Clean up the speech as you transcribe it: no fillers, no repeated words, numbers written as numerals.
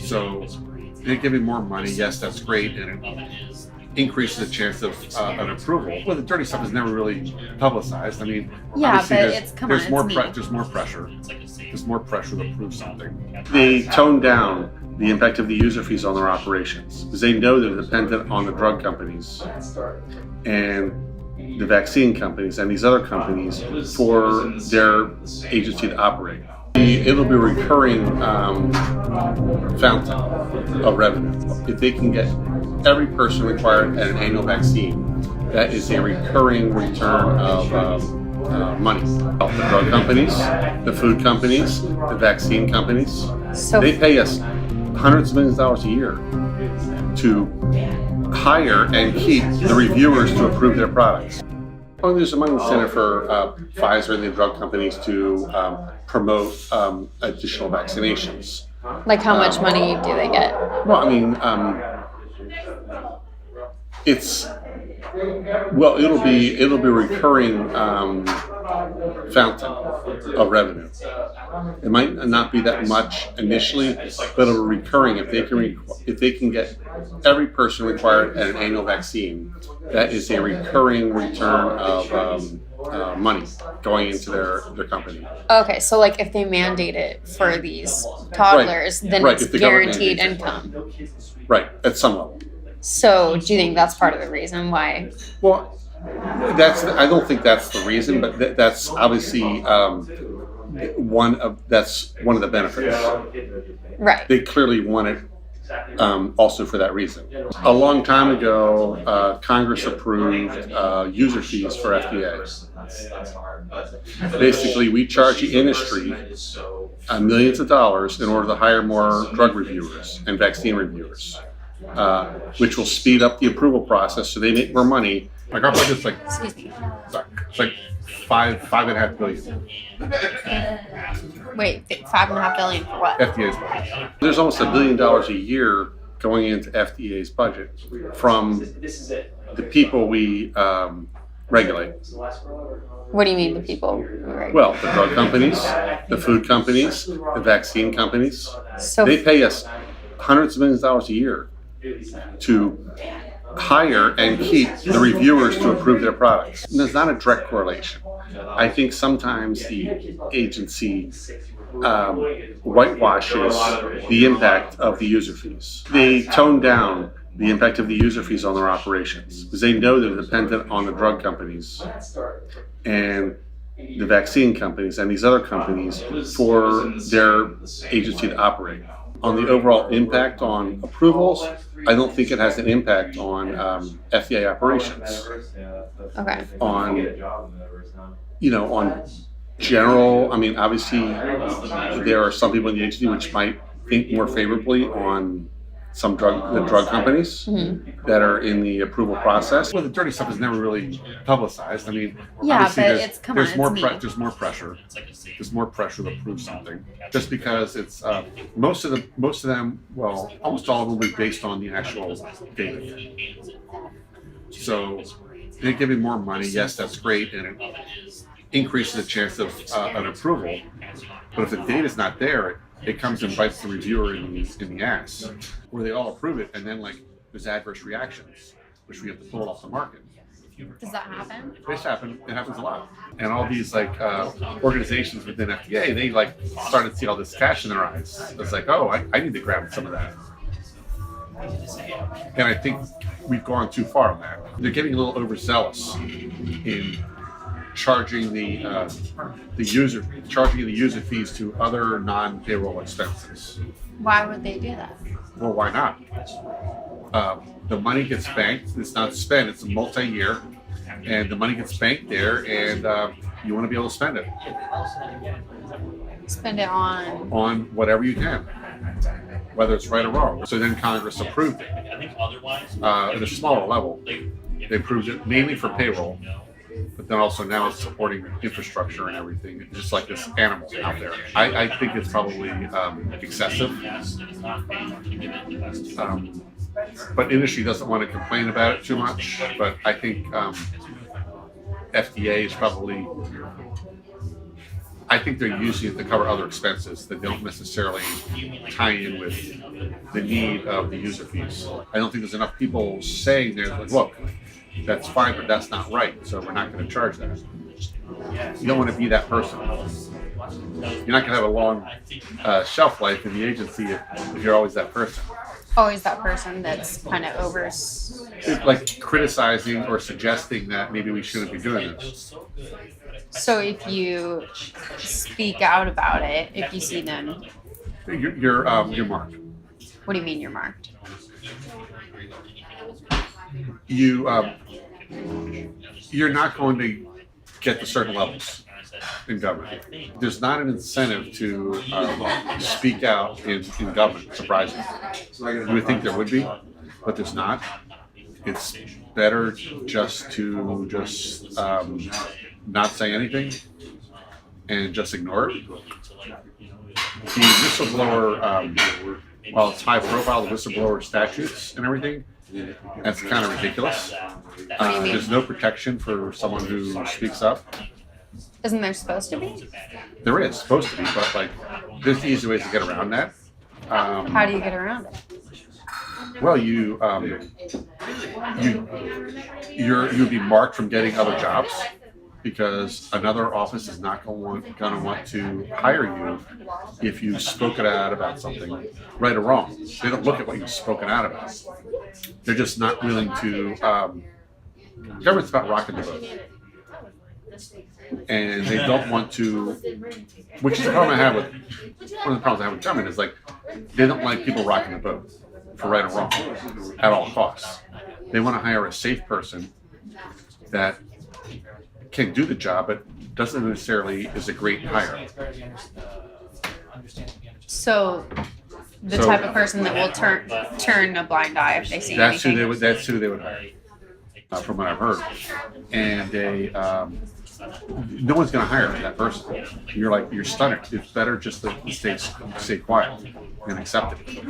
So they're giving more money. Yes, that's great, and it increases the chance of an approval. Well, the dirty stuff is never really publicized. I mean, yeah, but there's more pressure. There's more pressure to prove something. They tone down the impact of the user fees on their operations because they know they're dependent on the drug companies and the vaccine companies and these other companies for their agency to operate. It'll be a recurring fountain of revenue. If they can get every person required at an annual vaccine, that is a recurring return of money. The drug companies, the food companies, the vaccine companies, they pay us hundreds of millions of dollars a year to hire and keep the reviewers to approve their products. Oh, there's a money incentive for Pfizer and the drug companies to promote additional vaccinations. Like how much money do they get? Well, I mean, it'll be a recurring fountain of revenue. It might not be that much initially, but it'll be recurring if they can get every person required at an annual vaccine. That is a recurring return of money going into their company. Okay, so like if they mandate it for these toddlers, then it's guaranteed income. Right, at some level. So do you think that's part of the reason why? Well, I don't think that's the reason, but that's obviously one of the benefits. Right. They clearly want it also for that reason. A long time ago, Congress approved user fees for FDA. Basically, we charge the industry millions of dollars in order to hire more drug reviewers and vaccine reviewers, which will speed up the approval process so they make more money. Like our budget's like, it's like $5.5 billion. Wait, $5.5 billion for what? FDA's budget. There's almost $1 billion a year going into FDA's budget from the people we regulate. What do you mean the people? Well, the drug companies, the food companies, the vaccine companies. So they pay us hundreds of millions of dollars a year to hire and keep the reviewers to approve their products. And there's not a direct correlation. I think sometimes the agency whitewashes the impact of the user fees. They tone down the impact of the user fees on their operations because they know they're dependent on the drug companies and the vaccine companies and these other companies for their agency to operate. On the overall impact on approvals, I don't think it has an impact on FDA operations. Okay. On general, I mean, obviously, there are some people in the agency which might think more favorably on the drug companies that are in the approval process. Well, the dirty stuff is never really publicized. I mean, yeah, but there's more pressure. There's more pressure to prove something. Just because it's most of them, well, almost all of them will be based on the actual data. So they're giving more money. Yes, that's great, and it increases the chance of an approval. But if the data's not there, it comes and bites the reviewer in the ass, where they all approve it, and then there's adverse reactions, which we have to pull it off the market. Does that happen? It happens a lot. And all these organizations within FDA, they started to see all this cash in their eyes. It's like, oh, I need to grab some of that. And I think we've gone too far on that. They're getting a little overzealous in charging the user fees to other non-payroll expenses. Why would they do that? Well, why not? The money gets banked. It's not spent. It's a multi-year, and the money gets banked there, and you want to be able to spend it. Spend it on whatever you can, whether it's right or wrong. So then Congress approved it at a smaller level. They approved it mainly for payroll. But then also now it's supporting infrastructure and everything, just like this animal out there. I think it's probably excessive. But industry doesn't want to complain about it too much. But I think FDA is probably I think they're using it to cover other expenses that don't necessarily tie in with the need of the user fees. I don't think there's enough people saying there, like, look, that's fine, but that's not right, so we're not going to charge that. You don't want to be that person. You're not going to have a long shelf life in the agency if you're always that person. Always that person that's kind of like criticizing or suggesting that maybe we shouldn't be doing this. So if you speak out about it, if you see them, you're marked. What do you mean you're marked? You're not going to get to certain levels in government. There's not an incentive to speak out in government, surprisingly. You would think there would be, but there's not. It's better just to not say anything and just ignore it. The whistleblower, while it's high profile, the whistleblower statutes and everything, that's kind of ridiculous. There's no protection for someone who speaks up. Isn't there supposed to be? There is supposed to be, but like there's easy ways to get around that. How do you get around it? Well, you'd be marked from getting other jobs because another office is not going to want to hire you if you've spoken out about something, right or wrong. They don't look at what you've spoken out about. They're just not willing to. Government's about rocking the boat. And they don't want to, which is the problem I have with, one of the problems I have with government is like, they don't like people rocking the boat for right or wrong at all costs. They want to hire a safe person that can do the job, but doesn't necessarily is a great hire. So the type of person that will turn a blind eye if they see anything. That's who they would hire, from what I've heard. And no one's going to hire that person. You're stunned. It's better just to stay quiet and accept it.